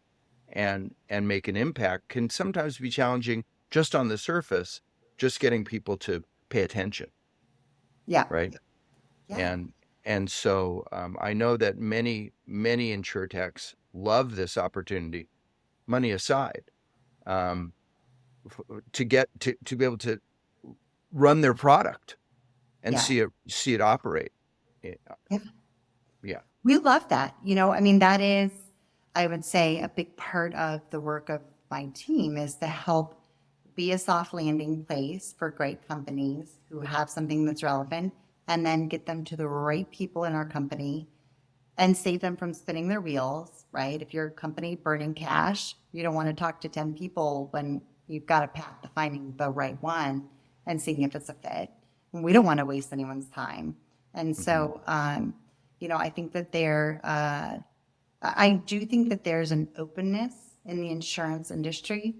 and make an impact can sometimes be challenging just on the surface, just getting people to pay attention. Yeah. Right. Yeah. And so I know that many InsureTechs love this opportunity, money aside, to get to be able to run their product and see it operate. Yeah. We love that. I mean, that is, I would say, a big part of the work of my team is to help be a soft landing place for great companies who have something that's relevant, and then get them to the right people in our company and save them from spinning their wheels, right? If you're a company burning cash, you don't want to talk to 10 people when you've got a path to finding the right one and seeing if it's a fit. And we don't want to waste anyone's time. And so, I think that I do think that there's an openness in the insurance industry.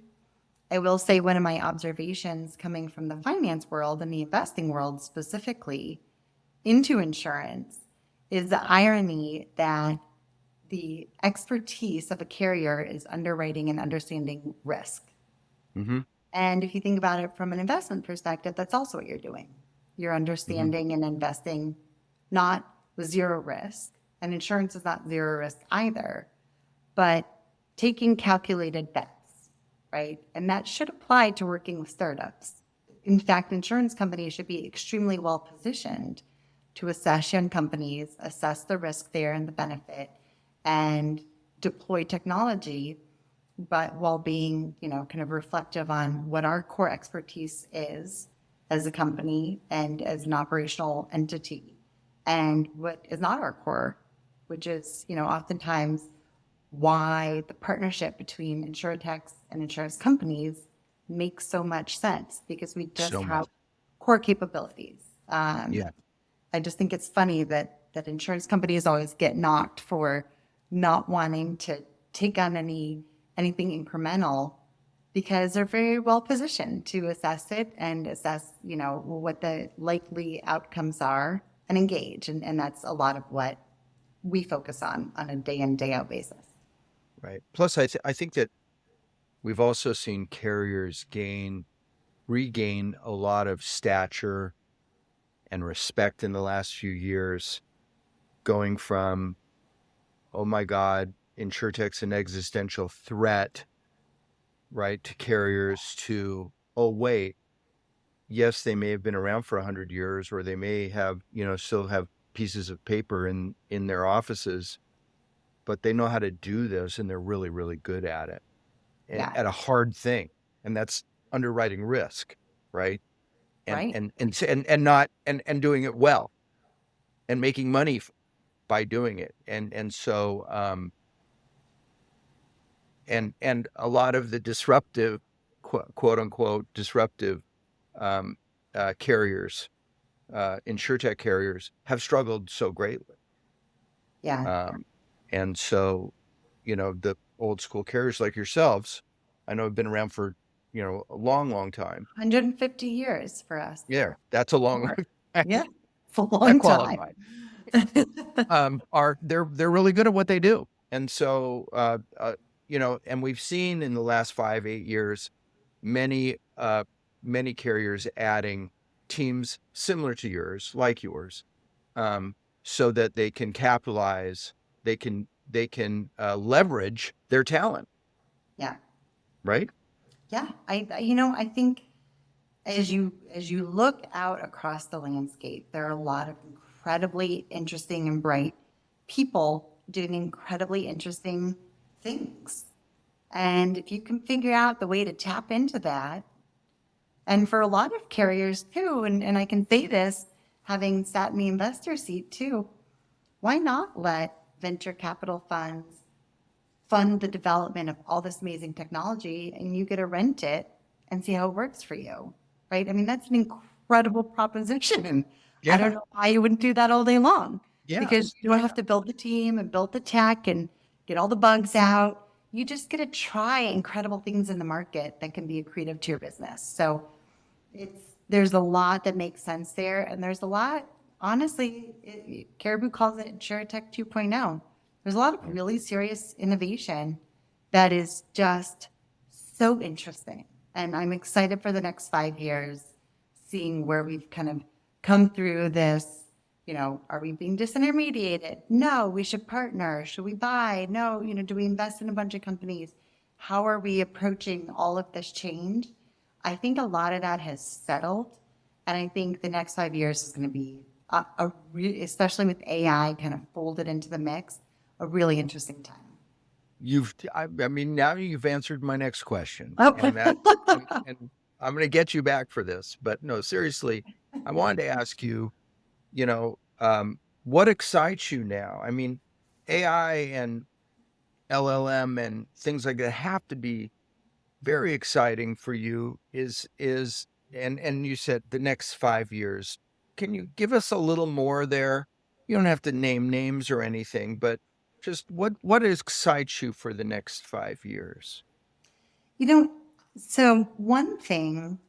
I will say one of my observations coming from the finance world and the investing world specifically into insurance is the irony that the expertise of a carrier is underwriting and understanding risk. Mm-hmm. And if you think about it from an investment perspective, that's also what you're doing. You're understanding and investing not with zero risk, and insurance is not zero risk either, but taking calculated bets, right? And that should apply to working with startups. In fact, insurance companies should be extremely well positioned to assess young companies, assess the risk there and the benefit, and deploy technology, but while being, kind of reflective on what our core expertise is as a company and as an operational entity, and what is not our core, which is, oftentimes why the partnership between InsureTechs and insurance companies makes so much sense, because we just have core capabilities. I just think it's funny that insurance companies always get knocked for not wanting to take on anything incremental, because they're very well positioned to assess it and assess, what the likely outcomes are and engage. And that's a lot of what we focus on a day in, day out basis. Right. Plus, I think that we've also seen carriers regain a lot of stature and respect in the last few years, going from, oh my God, InsureTech's an existential threat, right, to carriers, to, oh wait, yes, they may have been around for 100 years, or they may have, still have pieces of paper in their offices, but they know how to do this, and they're really, really good at it, at a hard thing, and that's underwriting risk, right? And doing it well, and making money by doing it, and so and a lot of the disruptive, quote unquote disruptive carriers, InsureTech carriers, have struggled so greatly. And so, the old school carriers like yourselves, I know have been around for, a long time. 150 years for us. Yeah, that's a long time. Yeah, it's a long time. They're really good at what they do. And so, and we've seen in the last 5-8 years, many carriers adding teams similar to yours, like yours, so that they can capitalize, they can leverage their talent. Yeah. Right. Yeah, I think as you look out across the landscape, there are a lot of incredibly interesting and bright people doing incredibly interesting things. And if you can figure out the way to tap into that, and for a lot of carriers too, and I can say this, having sat in the investor seat too, why not let venture capital funds fund the development of all this amazing technology and you get to rent it and see how it works for you, right? I mean, that's an incredible proposition. And I don't know why you wouldn't do that all day long, because you don't have to build the team and build the tech and get all the bugs out. You just get to try incredible things in the market that can be accretive to your business. So there's a lot that makes sense there. And there's a lot, honestly, Caribou calls it InsureTech 2.0. There's a lot of really serious innovation that is just so interesting. And I'm excited for the next 5 years, seeing where we've kind of come through this. Are we being disintermediated? No, we should partner. Should we buy? No, do we invest in a bunch of companies? How are we approaching all of this change? I think a lot of that has settled. And I think the next 5 years is going to be, especially with AI kind of folded into the mix, a really interesting time. Now you've answered my next question. Oh. And I'm going to get you back for this, but no, seriously, I wanted to ask you, what excites you now? I mean, AI and LLM and things like that have to be very exciting for you. And you said the next 5 years. Can you give us a little more there? You don't have to name names or anything, but just what excites you for the next 5 years? So one thing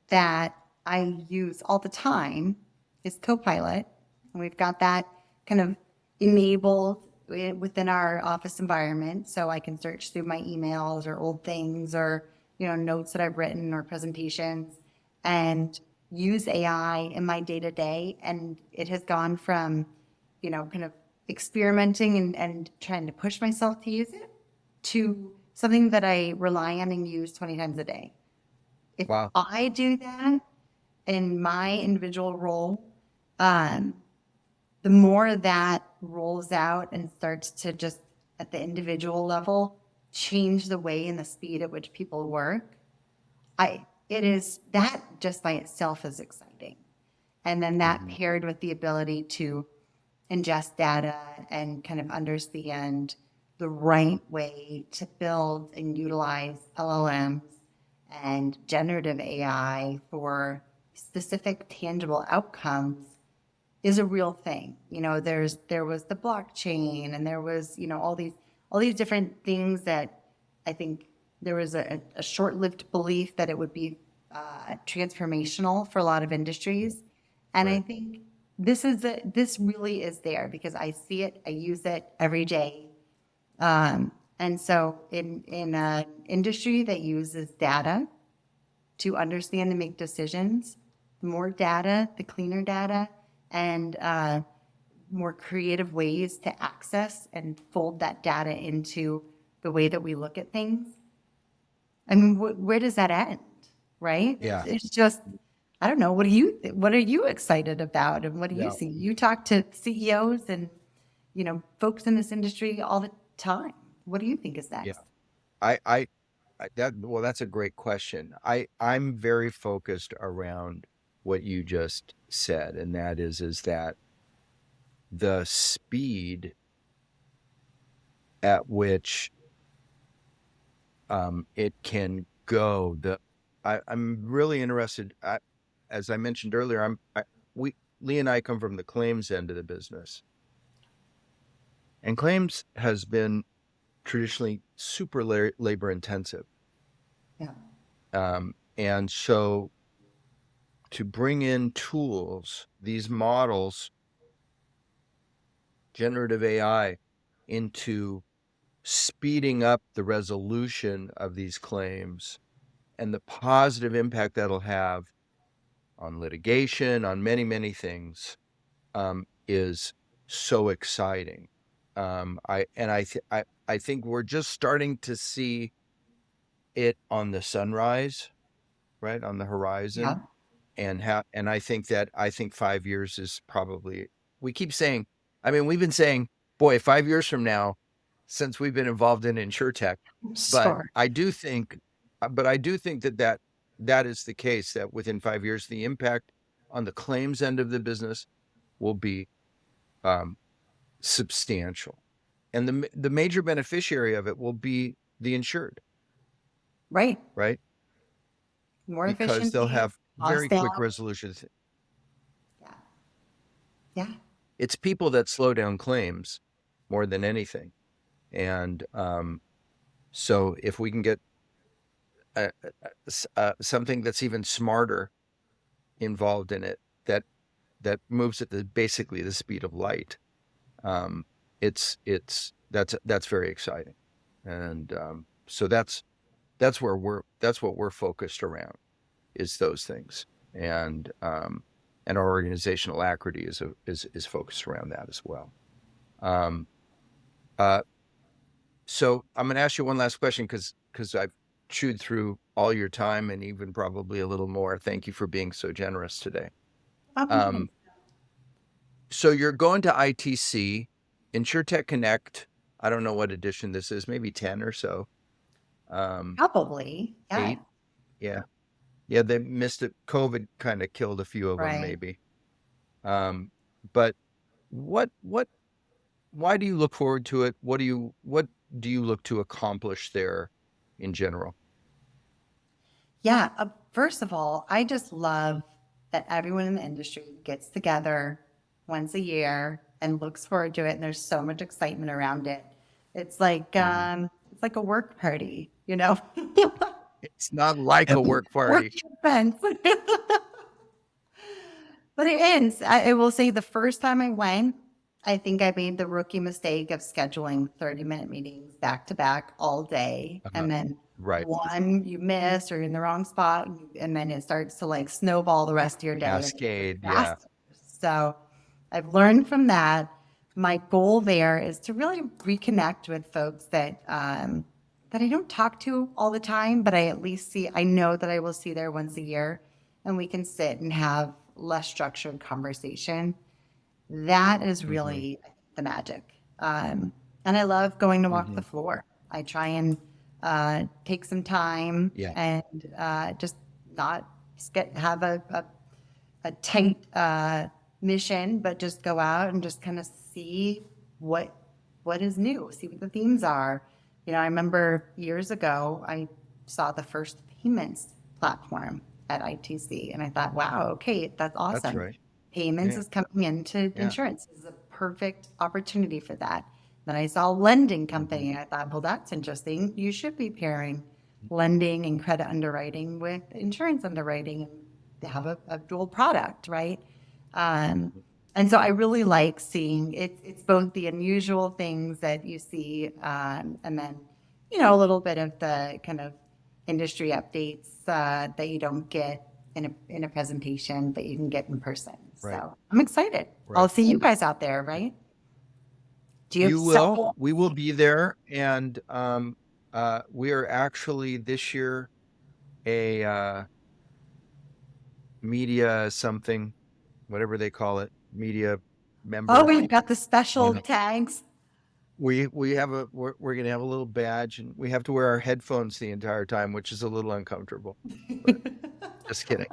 that I use all the time is Copilot. And we've got that kind of enabled within our office environment. So I can search through my emails or old things or, notes that I've written or presentations and use AI in my day-to-day. And it has gone from, kind of experimenting and trying to push myself to use it to something that I rely on and use 20 times a day. If I do that in my individual role, the more that rolls out and starts to just at the individual level change the way and the speed at which people work, it is that just by itself is exciting. And then that paired with the ability to ingest data and kind of understand the right way to build and utilize LLMs and generative AI for specific tangible outcomes is a real thing. There was the blockchain and there was, all these different things that I think there was a short-lived belief that it would be transformational for a lot of industries. And I think this really is there because I see it, I use it every day. And so in an industry that uses data to understand and make decisions, the more data, the cleaner data, and more creative ways to access and fold that data into the way that we look at things. I mean, where does that end, right? Yeah. It's just, I don't know. What are you excited about, and what do you see? You talk to CEOs and folks in this industry all the time. What do you think is next? Yeah, that's a great question. I'm very focused around what you just said, and that is that the speed at which it can go. I'm really interested. As I mentioned earlier, Lee and I come from the claims end of the business, and claims has been traditionally super labor intensive. Yeah. And so to bring in tools, these models, generative AI, into speeding up the resolution of these claims and the positive impact that'll have on litigation, on many, many things, is so exciting. I think we're just starting to see it on the sunrise, right, on the horizon. Yeah. And I think 5 years is probably, we keep saying, I mean, we've been saying, boy, 5 years from now, since we've been involved in InsureTech, but Sure. I do think that is the case, that within 5 years, the impact on the claims end of the business will be substantial. And the major beneficiary of it will be the insured, Right. right? More Because they'll efficiency, have very cost quick down. resolutions. Yeah. Yeah. It's people that slow down claims more than anything. And so if we can get something that's even smarter involved in it, that moves at basically the speed of light, that's very exciting. And so that's what we're focused around, is those things. And our organizational alacrity is focused around that as well. So I'm going to ask you one last question, because I've chewed through all your time and even probably a little more. Thank you for being so generous today. Okay. So you're going to ITC, InsureTech Connect. I don't know what edition this is, maybe 10 or so. Probably. Yeah. 8. Yeah. Yeah, they missed it. COVID kind of killed a few of them, Right. maybe. But why do you look forward to it? What do you look to accomplish there in general? Yeah. First of all, I just love that everyone in the industry gets together once a year and looks forward to it. And there's so much excitement around it. It's like a work party, you know? It's not like a work party. Work events. But it ends. I will say the first time I went, I think I made the rookie mistake of scheduling 30-minute meetings back to back all day. And then Right. one you miss or you're in the wrong spot. And then it starts to like snowball the rest of your day. Cascade, yeah. So I've learned from that. My goal there is to really reconnect with folks that I don't talk to all the time, but I at least I know that I will see there once a year, and we can sit and have less structured conversation. That is really the magic. And I love going to walk the floor. I try and take some time and just not have a tight mission, but just go out and just kind of see what is new, see what the themes are. You know, I remember years ago, I saw the first payments platform at ITC, and I thought, wow, okay, that's awesome. That's right. Payments is coming into insurance. This is a perfect opportunity for that. Then I saw a lending company, and I thought, well, that's interesting. You should be pairing lending and credit underwriting with insurance underwriting and have a dual product, right? And so I really like seeing it's both the unusual things that you see, and then, you know, a little bit of the kind of industry updates that you don't get in a presentation, but you can get in person. Right. So I'm excited. Right. I'll see you guys out there, right? You will. We will be there. And we are actually this year a media something, whatever they call it, media member. Oh, we've got the special tags. We're going to have a little badge, and we have to wear our headphones the entire time, which is a little uncomfortable. Just kidding.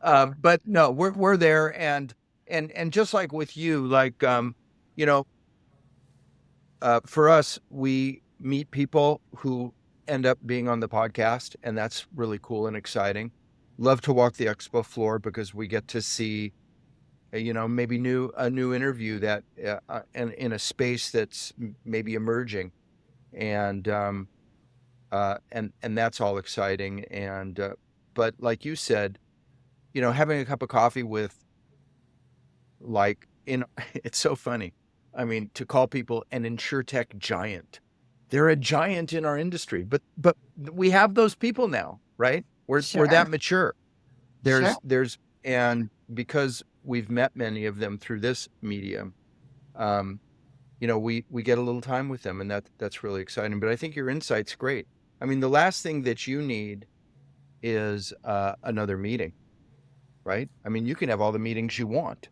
But no, we're there, and just like with you, like you know, for us, we meet people who end up being on the podcast, and that's really cool and exciting. Love to walk the expo floor because we get to see, you know, maybe a new interview that in a space that's maybe emerging, and that's all exciting. And but like you said, you know, having a cup of coffee with, like, it's so funny. I mean, to call people an InsureTech giant, they're a giant in our industry, but we have those people now, right? We're that mature. And because we've met many of them through this medium, you know, we get a little time with them, and that's really exciting. But I think your insight's great. I mean, the last thing that you need is another meeting, right? I mean, you can have all the meetings you want,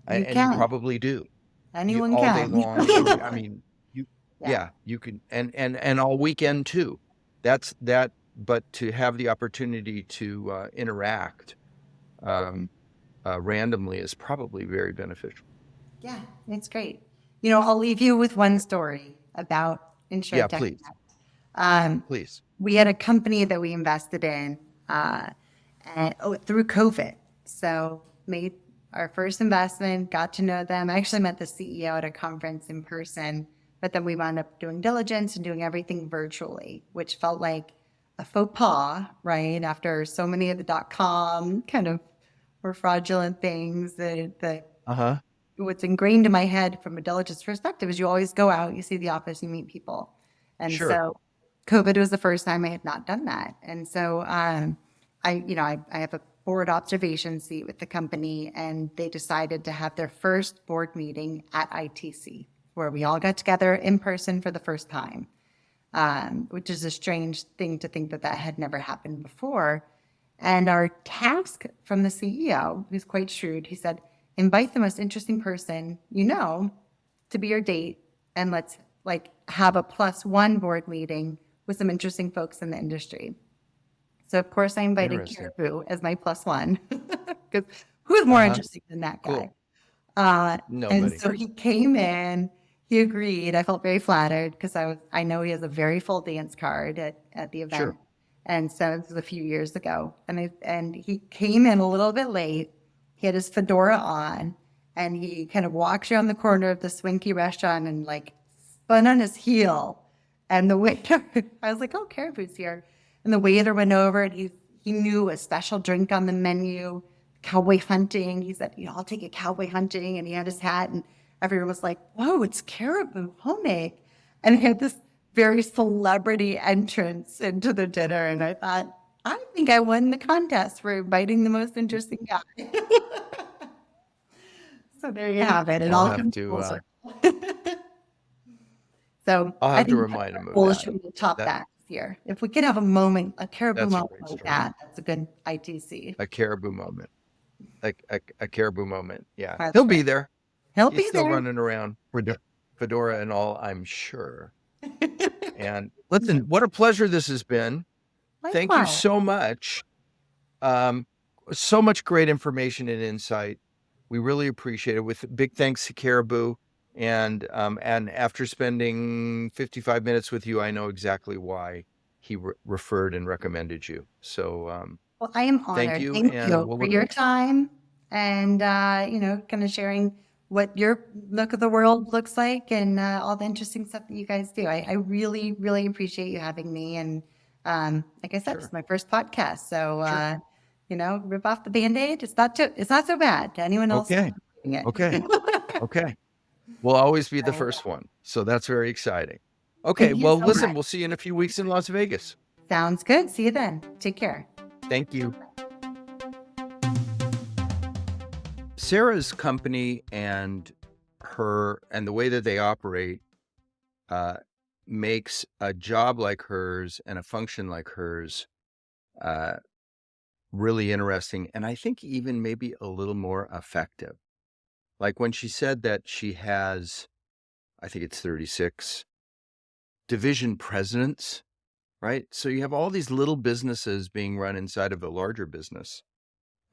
You and you can. probably do. Anyone All day can. long. I mean, Yeah. you can, and all weekend too. That's that. But to have the opportunity to interact randomly is probably very beneficial. Yeah, it's great. I'll leave you with one story about Yeah, InsureTech. please. Please. We had a company that we invested in through COVID. So made our first investment, got to know them. I actually met the CEO at a conference in person, but then we wound up doing diligence and doing everything virtually, which felt like a faux pas, right? After so many of the .com kind of were fraudulent things that what's ingrained in my head from a diligence perspective is you always go out, you see the office, you meet people. And Sure. so COVID was the first time I had not done that. And so I have a board observation seat with the company, and they decided to have their first board meeting at ITC, where we all got together in person for the first time, which is a strange thing to think that had never happened before. And our task from the CEO, who's quite shrewd, he said, invite the most interesting person to be your date, and let's have a +1 board meeting with some interesting folks in the industry. So of course I invited Caribou as my +1 because who's more interesting than that guy? Cool. Nobody. And so he came in, he agreed. I felt very flattered because I know he has a very full dance card at the event. Sure. And so this was a few years ago. And he came in a little bit late. He had his fedora on, and he kind of walks around the corner of the Swinky restaurant and spun on his heel. And the waiter, I was like, oh, Caribou's here. And the waiter went over, and he knew a special drink on the menu, cowboy hunting. He said, I'll take a cowboy hunting. And he had his hat, and everyone was like, whoa, it's Caribou Homemade. And he had this very celebrity entrance into the dinner. And I thought, I think I won the contest for inviting the most interesting guy. So there you have it. I'll have to. So I'll have to remind him of that. We'll top that here. If we could have a moment, a Caribou moment like that, that's a good ITC. A Caribou moment. Like a Caribou moment. Yeah. He'll be there. He's still running around with fedora and all, I'm sure. And listen, what a pleasure this has been. Thank you so much. So much great information and insight. We really appreciate it. With big thanks to Caribou. And after spending 55 minutes with you, I know exactly why he referred and recommended you. So, well, I am honored. Thank you, for your time and, kind of sharing what your look of the world looks like and all the interesting stuff that you guys do. I really, really appreciate you having me. And like I said, it's my first podcast. So, rip off the Band-Aid. It's not so bad to anyone else. Okay. Okay. We'll always be the first one. So that's very exciting. Okay. Well, listen, we'll see you in a few weeks in Las Vegas. Sounds good. See you then. Take care. Thank you. Sara's company and the way that they operate makes a job like hers and a function like hers really interesting, and I think even maybe a little more effective. Like when she said that she has, I think it's 36 division presidents, right? So you have all these little businesses being run inside of a larger business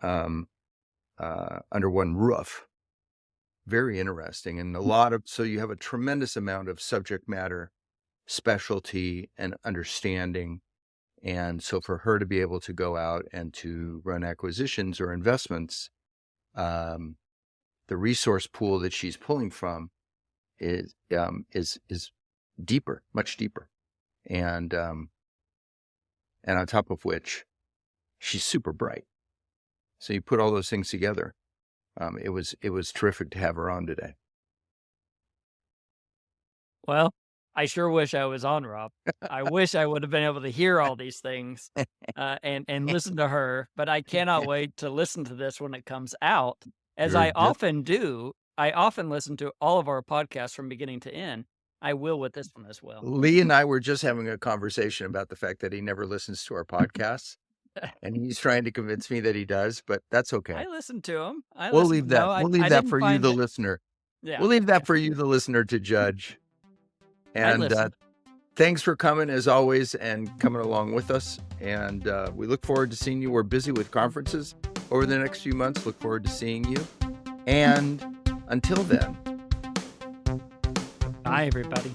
under one roof. Very interesting. And so you have a tremendous amount of subject matter, specialty, and understanding. And so for her to be able to go out and to run acquisitions or investments, the resource pool that she's pulling from is deeper, much deeper. And on top of which, she's super bright. So you put all those things together. It was terrific to have her on today. Well, I sure wish I was on, Rob. I wish I would have been able to hear all these things and listen to her, but I cannot wait to listen to this when it comes out. As I often do, I often listen to all of our podcasts from beginning to end. I will with this one as well. Lee and I were just having a conversation about the fact that he never listens to our podcasts, and he's trying to convince me that he does, but that's okay. I listen to him. We'll leave that. We'll leave that for you, the listener. Yeah. We'll leave that for you, the listener, to judge. And thanks for coming, as always, and coming along with us. And we look forward to seeing you. We're busy with conferences over the next few months. Look forward to seeing you. And until then. Bye, everybody.